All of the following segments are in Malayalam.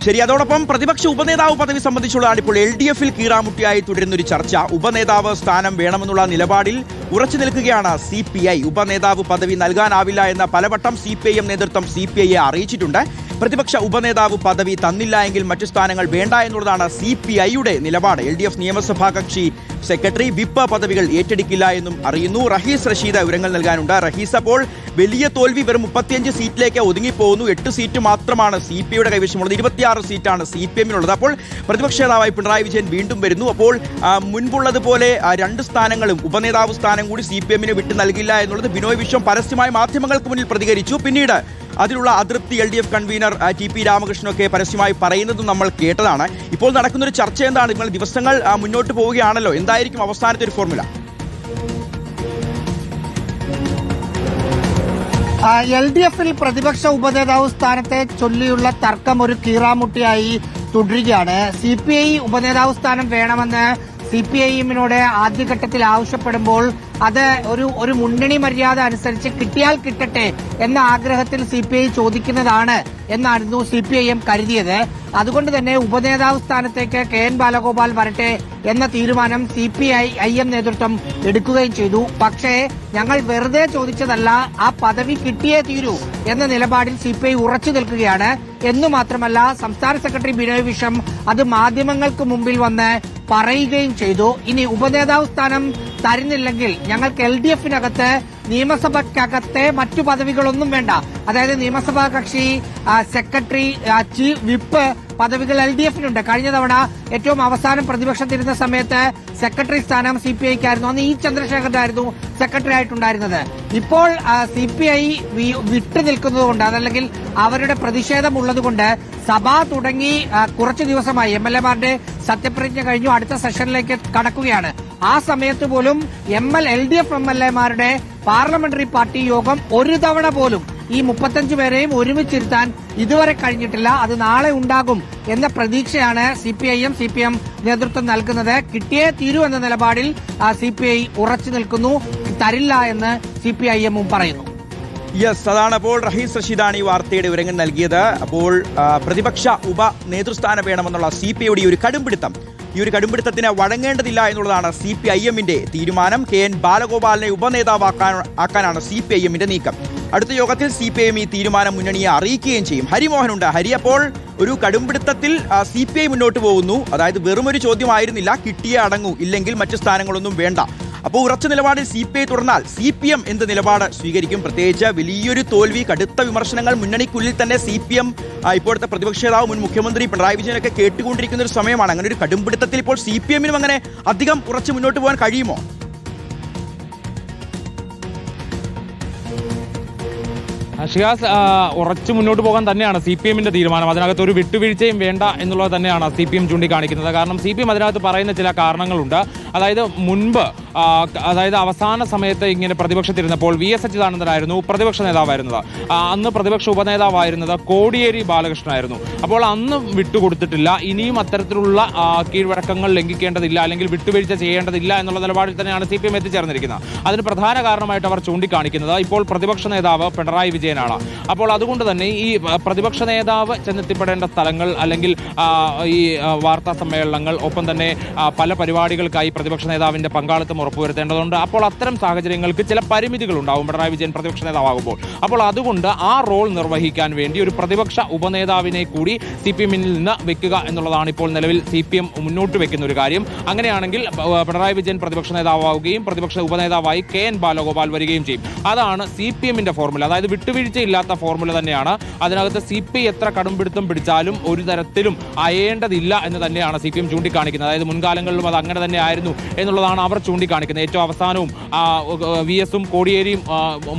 ശരി, അതോടൊപ്പം പ്രതിപക്ഷ ഉപനേതാവ് പദവി സംബന്ധിച്ചുള്ളതാണ് ഇപ്പോൾ LDF-ൽ കീറാമുട്ടിയായി തുടരുന്നൊരു ചർച്ച. ഉപനേതാവ് സ്ഥാനം വേണമെന്നുള്ള നിലപാടിൽ ഉറച്ചു നിൽക്കുകയാണ് CPI. ഉപനേതാവ് പദവി നൽകാനാവില്ല എന്ന പലവട്ടം CPIM നേതൃത്വം CPIയെ അറിയിച്ചിട്ടുണ്ട്. പ്രതിപക്ഷ ഉപനേതാവ് പദവി തന്നില്ല എങ്കിൽ മറ്റു സ്ഥാനങ്ങൾ വേണ്ട എന്നുള്ളതാണ് CPIയുടെ നിലപാട്. LDF നിയമസഭാ കക്ഷി സെക്രട്ടറി വിപ്പ് പദവികൾ ഏറ്റെടുക്കില്ല എന്നും അറിയുന്നു. റഹീസ് റഷീദ് വിവരങ്ങൾ നൽകാനുണ്ട്. റഹീസ്, അപ്പോൾ വലിയ തോൽവി വെറും 35 സീറ്റിലേക്ക് ഒതുങ്ങിപ്പോകുന്നു. 8 സീറ്റ് മാത്രമാണ് CPIയുടെ കൈവശമുള്ളത്. 26 സീറ്റാണ് CPM-നുള്ളത്. അപ്പോൾ പ്രതിപക്ഷ നേതാവായി പിണറായി വിജയൻ വീണ്ടും വരുന്നു. അപ്പോൾ മുൻപുള്ളതുപോലെ 2 സ്ഥാനങ്ങളും ഉപനേതാവ് സ്ഥാനം കൂടി CPM-ന് വിട്ടു നൽകില്ല എന്നുള്ളത് ബിനോയ് വിശ്വം പരസ്യമായി മാധ്യമങ്ങൾക്ക് മുന്നിൽ പ്രതികരിച്ചു. പിന്നീട് അതിലുള്ള അതൃപ്തി LDF കൺവീനർ TP രാമകൃഷ്ണനൊക്കെ പരസ്യമായി പറയുന്നതും നമ്മൾ കേട്ടതാണ്. ഇപ്പോൾ നടക്കുന്നൊരു ചർച്ച എന്താണ്? നിങ്ങൾ ദിവസങ്ങൾ മുന്നോട്ട് പോവുകയാണല്ലോ, എന്തായിരിക്കും അവസാനത്തെ ഒരു ഫോർമുല? LDF-ൽ പ്രതിപക്ഷ ഉപനേതാവ് സ്ഥാനത്തെ ചൊല്ലിയുള്ള തർക്കം ഒരു കീറാമുട്ടിയായി തുടരുകയാണ്. CPI ഉപനേതാവ് സ്ഥാനം വേണമെന്ന് CPIM-നോട് ആദ്യഘട്ടത്തിൽ ആവശ്യപ്പെടുമ്പോൾ അത് ഒരു മുന്നണി മര്യാദ അനുസരിച്ച് കിട്ടിയാൽ കിട്ടട്ടെ എന്ന ആഗ്രഹത്തിൽ CPI ചോദിക്കുന്നതാണ് എന്നായിരുന്നു CPIM കരുതിയത്. അതുകൊണ്ട് തന്നെ ഉപനേതാവ് സ്ഥാനത്തേക്ക് KN ബാലഗോപാൽ വരട്ടെ എന്ന തീരുമാനം CPIM നേതൃത്വം എടുക്കുകയും ചെയ്തു. പക്ഷേ ഞങ്ങൾ വെറുതെ ചോദിച്ചതല്ല, ആ പദവി കിട്ടിയേ തീരൂ എന്ന നിലപാടിൽ CPI ഉറച്ചു നിൽക്കുകയാണ്. എന്നു മാത്രമല്ല, സംസ്ഥാന സെക്രട്ടറി ബിനോയ് വിശ്വം അത് മാധ്യമങ്ങൾക്ക് മുമ്പിൽ വന്ന് പറയുകയും ചെയ്തു. ഇനി ഉപനേതാവ് സ്ഥാനം തരുന്നില്ലെങ്കിൽ ഞങ്ങൾക്ക് LDF-നകത്ത് നിയമസഭയ്ക്കകത്തെ മറ്റു പദവികളൊന്നും വേണ്ട. അതായത് നിയമസഭാ കക്ഷി സെക്രട്ടറി, ചീഫ് വിപ്പ് പദവികൾ LDF-നുണ്ട്. കഴിഞ്ഞ തവണ ഏറ്റവും അവസാനം പ്രതിപക്ഷത്തിരുന്ന സമയത്ത് സെക്രട്ടറി സ്ഥാനം CPIക്കായിരുന്നു. അന്ന് ചന്ദ്രശേഖരനായിരുന്നു സെക്രട്ടറി ആയിട്ടുണ്ടായിരുന്നത്. ഇപ്പോൾ CPI വിട്ടു നിൽക്കുന്നതുകൊണ്ട്, അതല്ലെങ്കിൽ അവരുടെ പ്രതിഷേധമുള്ളതുകൊണ്ട് സഭ തുടങ്ങി കുറച്ചു ദിവസമായി MLA-മാരുടെ സത്യപ്രതിജ്ഞ കഴിഞ്ഞു, അടുത്ത സെഷനിലേക്ക് കടക്കുകയാണ്. ആ സമയത്ത് പോലും LDF MLA-മാരുടെ പാർലമെന്ററി പാർട്ടി യോഗം ഒരു തവണ പോലും ഈ 35 പേരെയും ഒരുമിച്ചിരുത്താൻ ഇതുവരെ കഴിഞ്ഞിട്ടില്ല. അത് നാളെ ഉണ്ടാകും എന്ന പ്രതീക്ഷയാണ് CPIM നേതൃത്വം നൽകുന്നത്. കിട്ടിയേ തീരൂ എന്ന നിലപാടിൽ CPI ഉറച്ചു നിൽക്കുന്നു. തരില്ല എന്ന് CPIM പറയുന്നു. യെസ്, അതാണ്. അപ്പോൾ റഹീസ് റഷീദാണ് ഈ വാർത്തയുടെ വിവരങ്ങൾ നൽകിയത്. അപ്പോൾ പ്രതിപക്ഷ ഉപ നേതൃസ്ഥാനം വേണമെന്നുള്ള CPIയുടെ ഈ ഒരു കടുംപിടുത്തത്തിന് വഴങ്ങേണ്ടതില്ല എന്നുള്ളതാണ് CPIM-ന്റെ തീരുമാനം. KN ബാലഗോപാലിനെ ഉപനേതാവാക്കാനാണ് CPIM-ന്റെ നീക്കം. അടുത്ത യോഗത്തിൽ CPIM ഈ തീരുമാനം മുന്നണിയെ അറിയിക്കുകയും ചെയ്യും. ഹരിമോഹനുണ്ട്. ഹരി, അപ്പോൾ ഒരു കടുംപിടുത്തത്തിൽ CPI മുന്നോട്ട് പോകുന്നു. അതായത് വെറുമൊരു ചോദ്യമായിരുന്നില്ല, കിട്ടിയേ അടങ്ങൂ, ഇല്ലെങ്കിൽ മറ്റു സ്ഥാനങ്ങളൊന്നും വേണ്ട. അപ്പോൾ ഉറച്ച നിലപാടിൽ CPI തുടർന്നാൽ CPM എന്ത് നിലപാട് സ്വീകരിക്കും? പ്രത്യേകിച്ച് വലിയൊരു തോൽവി, കടുത്ത വിമർശനങ്ങൾ മുന്നണിക്കുള്ളിൽ തന്നെ CPM ഇപ്പോഴത്തെ പ്രതിപക്ഷ നേതാവ് മുൻ മുഖ്യമന്ത്രി പിണറായി വിജയനൊക്കെ കേട്ടുകൊണ്ടിരിക്കുന്ന ഒരു സമയമാണ്. അങ്ങനെ ഒരു കടുംപിടുത്തത്തിൽ ഇപ്പോൾ CPM-നും അങ്ങനെ അധികം ഉറച്ചു മുന്നോട്ട് പോകാൻ കഴിയുമോ? ഷിയാസ്, ഉറച്ചു മുന്നോട്ട് പോകാൻ തന്നെയാണ് CPM-ന്റെ തീരുമാനം. അതിനകത്ത് ഒരു വിട്ടുവീഴ്ചയും വേണ്ട എന്നുള്ളത് തന്നെയാണ് CPM ചൂണ്ടിക്കാണിക്കുന്നത്. കാരണം CPM അതിനകത്ത് പറയുന്ന ചില കാരണങ്ങളുണ്ട്. അതായത് മുൻപ് അവസാന സമയത്ത് ഇങ്ങനെ പ്രതിപക്ഷത്തിരുന്നപ്പോൾ VS അച്യുതാനന്ദനായിരുന്നു പ്രതിപക്ഷ നേതാവായിരുന്നത്. അന്ന് പ്രതിപക്ഷ ഉപനേതാവായിരുന്നത് കോടിയേരി ബാലകൃഷ്ണനായിരുന്നു. അപ്പോൾ അന്ന് വിട്ടുകൊടുത്തിട്ടില്ല. ഇനിയും അത്തരത്തിലുള്ള കീഴ്വഴക്കങ്ങൾ ലംഘിക്കേണ്ടതില്ല, അല്ലെങ്കിൽ വിട്ടുവീഴ്ച ചെയ്യേണ്ടതില്ല എന്നുള്ള നിലപാടിൽ തന്നെയാണ് CPM എത്തിച്ചേർന്നിരിക്കുന്നത്. അതിന് പ്രധാന കാരണമായിട്ട് അവർ ചൂണ്ടിക്കാണിക്കുന്നത് ഇപ്പോൾ പ്രതിപക്ഷ നേതാവ് പിണറായി വിജയനാണ്. അപ്പോൾ അതുകൊണ്ട് തന്നെ ഈ പ്രതിപക്ഷ നേതാവ് ചെന്നെത്തിപ്പെടേണ്ട സ്ഥലങ്ങൾ, അല്ലെങ്കിൽ ഈ വാർത്താ സമ്മേളനങ്ങൾ, ഒപ്പം തന്നെ പല പരിപാടികൾക്കായി പ്രതിപക്ഷ നേതാവിന്റെ പങ്കാളിത്തം ഉറപ്പുവരുത്തേണ്ടതുണ്ട്. അപ്പോൾ അത്തരം സാഹചര്യങ്ങൾക്ക് ചില പരിമിതികൾ ഉണ്ടാവും പിണറായി വിജയൻ പ്രതിപക്ഷ നേതാവാകുമ്പോൾ. അപ്പോൾ അതുകൊണ്ട് ആ റോൾ നിർവഹിക്കാൻ വേണ്ടി ഒരു പ്രതിപക്ഷ ഉപനേതാവിനെ കൂടി CPM-ൽ നിന്ന് വെക്കുക എന്നുള്ളതാണ് ഇപ്പോൾ നിലവിൽ CPM മുന്നോട്ട് വെക്കുന്ന ഒരു കാര്യം. അങ്ങനെയാണെങ്കിൽ പിണറായി വിജയൻ പ്രതിപക്ഷ നേതാവാവുകയും പ്രതിപക്ഷ ഉപനേതാവായി KN ബാലഗോപാൽ വരികയും ചെയ്യും. അതാണ് CPM-ന്റെ ഫോർമുല. അതായത് വിട്ടുവീഴ്ചയില്ലാത്ത ഫോർമുല തന്നെയാണ്. അതിനകത്ത് CPI എത്ര കടുംപിടുത്തം പിടിച്ചാലും ഒരു തരത്തിലും അയേണ്ടതില്ല എന്ന് തന്നെയാണ് CPM ചൂണ്ടിക്കാണിക്കുന്നത്. അതായത് മുൻകാലങ്ങളിലും അത് അങ്ങനെ തന്നെ ആയിരുന്നു എന്നുള്ളതാണ് അവർ ചൂണ്ടിക്കാണിക്കുന്നത്. ഏറ്റവും അവസാനവും VS-ഉം കോടിയേരിയും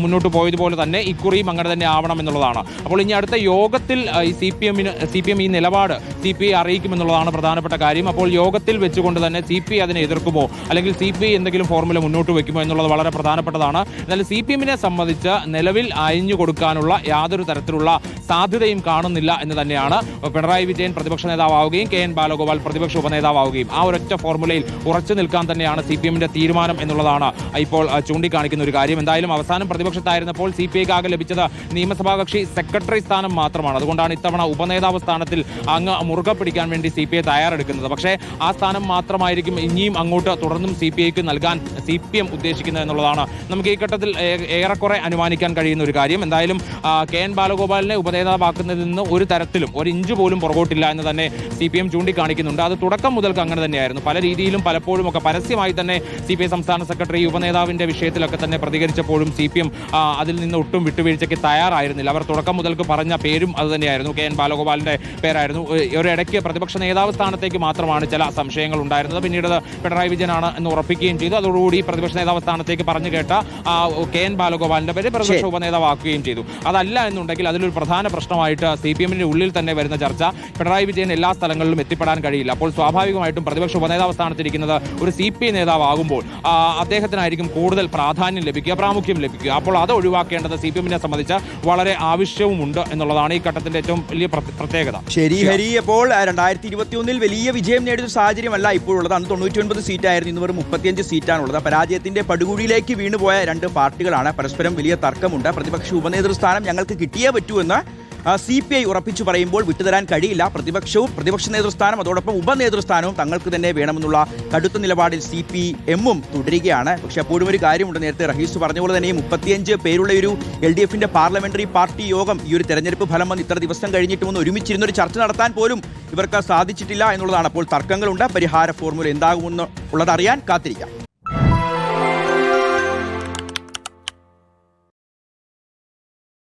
മുന്നോട്ട് പോയതുപോലെ തന്നെ ഇക്കുറിയും അങ്ങനെ തന്നെ ആവണം എന്നുള്ളതാണ്. അപ്പോൾ ഇനി അടുത്ത യോഗത്തിൽ ഈ CPM ഈ നിലപാട് CPI അറിയിക്കുമെന്നുള്ളതാണ് പ്രധാനപ്പെട്ട കാര്യം. അപ്പോൾ യോഗത്തിൽ വെച്ചുകൊണ്ട് തന്നെ CPI അതിനെ എതിർക്കുമോ, അല്ലെങ്കിൽ CPI എന്തെങ്കിലും ഫോർമുല മുന്നോട്ട് വെക്കുമോ എന്നുള്ളത് വളരെ പ്രധാനപ്പെട്ടതാണ്. എന്നാൽ CPM-നെ സംബന്ധിച്ച് നിലവിൽ അയഞ്ഞു കൊടുക്കാനുള്ള യാതൊരു തരത്തിലുള്ള സാധ്യതയും കാണുന്നില്ല എന്ന് തന്നെയാണ്. പിണറായി വിജയൻ പ്രതിപക്ഷ നേതാവാവുകയും KN ബാലഗോപാൽ പ്രതിപക്ഷ ഉപനേതാവാവുകയും ആ ഒരൊറ്റ ഫോർമുലയിൽ ഉറച്ചു നിൽക്കാൻ തന്നെയാണ് CPM-ന്റെ തീരുമാനം എന്നുള്ളതാണ് ഇപ്പോൾ ചൂണ്ടിക്കാണിക്കുന്ന ഒരു കാര്യം. എന്തായാലും അവസാനം പ്രതിപക്ഷത്തായിരുന്നപ്പോൾ CPIക്ക് ആകെ ലഭിച്ചത് നിയമസഭാ കക്ഷി സെക്രട്ടറി സ്ഥാനം മാത്രമാണ്. അതുകൊണ്ടാണ് ഇത്തവണ ഉപനേതാവ് സ്ഥാനത്തിൽ അങ്ങ് മുറുകെ പിടിക്കാൻ വേണ്ടി CPI തയ്യാറെടുക്കുന്നത്. പക്ഷേ ആ സ്ഥാനം മാത്രമായിരിക്കും ഇനിയും അങ്ങോട്ട് തുടർന്നും CPIക്ക് നൽകാൻ CPM ഉദ്ദേശിക്കുന്നത് എന്നുള്ളതാണ് നമുക്ക് ഈ ഘട്ടത്തിൽ ഏറെക്കുറെ അനുമാനിക്കാൻ കഴിയുന്ന ഒരു കാര്യം. എന്തായാലും KN ബാലഗോപാലിനെ ഉപനേതാവാക്കുന്നതിൽ നിന്ന് ഒരു തരത്തിലും ഒരു ഇഞ്ച് പോലും പുറകോട്ടില്ല എന്ന് തന്നെ CPM ചൂണ്ടിക്കാണിക്കുന്നുണ്ട്. അത് തുടക്കം മുതൽക്ക് അങ്ങനെ തന്നെയായിരുന്നു. പല രീതിയിലും പലപ്പോഴും ഒക്കെ പരസ്യമായി തന്നെ CPI സംസ്ഥാന സെക്രട്ടറി ഉപനേതാവിന്റെ വിഷയത്തിലൊക്കെ തന്നെ പ്രതികരിച്ചപ്പോഴും CPM അതിൽ നിന്ന് ഒട്ടും വിട്ടുവീഴ്ചയ്ക്ക് തയ്യാറായിരുന്നില്ല. അവർ തുടക്കം മുതൽക്ക് പറഞ്ഞ പേരും അത് തന്നെയായിരുന്നു, KN ബാലഗോപാലിന്റെ പേരായിരുന്നു. ഒരിടയ്ക്ക് പ്രതിപക്ഷ നേതാവ് സ്ഥാനത്തേക്ക് മാത്രമാണ് ചില സംശയങ്ങൾ ഉണ്ടായിരുന്നത്. പിന്നീട് പിണറായി വിജയനാണ് എന്ന് ഉറപ്പിക്കുകയും ചെയ്തു. അതോടുകൂടി പ്രതിപക്ഷ നേതാവ് സ്ഥാനത്തേക്ക് പറഞ്ഞു കേട്ട KN ബാലഗോപാലിന്റെ പേര് പ്രതിപക്ഷ ഉപനേതാവാക്കുകയും ചെയ്തു. അതല്ല എന്നുണ്ടെങ്കിൽ അതിലൊരു പ്രധാന പ്രശ്നമായിട്ട് CPMന്റെ ഉള്ളിൽ തന്നെ വരുന്ന ചർച്ച, പിണറായി വിജയൻ എല്ലാ സ്ഥലങ്ങളിലും എത്തിപ്പെടാൻ കഴിയില്ല. അപ്പോൾ സ്വാഭാവികമായിട്ടും പ്രതിപക്ഷ ഉപനേതാവ് സ്ഥാനത്തിരിക്കുന്നത് ഒരു CPI നേതാവാകുമ്പോൾ അദ്ദേഹത്തിനായിരിക്കും കൂടുതൽ പ്രാധാന്യം ലഭിക്കുക, പ്രാമുഖ്യം ലഭിക്കുക. അപ്പോൾ അത് ഒഴിവാക്കേണ്ടത് CPMനെ സംബന്ധിച്ച് വളരെ ആവശ്യവുമുണ്ട് എന്നുള്ളതാണ് ഈ ഘട്ടത്തിന്റെ ഏറ്റവും വലിയ പ്രത്യേകത. ശരി ഹരി, അപ്പോൾ 2021 വലിയ വിജയം നേടിയ സാഹചര്യമല്ല ഇപ്പോഴുള്ളത്. അന്ന് 99 സീറ്റായിരുന്നു, ഇന്ന് വെറും 35 സീറ്റാണുള്ളത്. പരാജയത്തിന്റെ പടുകുഴിയിലേക്ക് വീണുപോയ രണ്ട് പാർട്ടികളാണ്. പരസ്പരം വലിയ തർക്കമുണ്ട്. പ്രതിപക്ഷ ഉപനേതൃസ്ഥാനം ഞങ്ങൾക്ക് കിട്ടിയേ പറ്റൂ എന്ന് CPI ഉറപ്പിച്ചു പറയുമ്പോൾ വിട്ടുതരാൻ കഴിയില്ല. പ്രതിപക്ഷ നേതൃസ്ഥാനം അതോടൊപ്പം ഉപനേതൃസ്ഥാനവും തങ്ങൾക്ക് തന്നെ വേണമെന്നുള്ള കടുത്ത നിലപാടിൽ CPM തുടരുകയാണ്. പക്ഷെ അപ്പോഴും ഒരു കാര്യമുണ്ട്, നേരത്തെ റഹീസ് പറഞ്ഞ പോലെ തന്നെ 35 പേരുള്ള ഒരു LDFന്റെ പാർലമെന്ററി പാർട്ടി യോഗം ഈ ഒരു തെരഞ്ഞെടുപ്പ് ഫലം വന്ന് ഇത്ര ദിവസം കഴിഞ്ഞിട്ടും ഒന്ന് ഒരുമിച്ചിരുന്നൊരു ചർച്ച നടത്താൻ പോലും ഇവർക്ക് സാധിച്ചിട്ടില്ല എന്നുള്ളതാണ്. അപ്പോൾ തർക്കങ്ങളുണ്ട്. പരിഹാര ഫോർമുല എന്താകുമെന്നുള്ളത് അറിയാൻ കാത്തിരിക്കാം.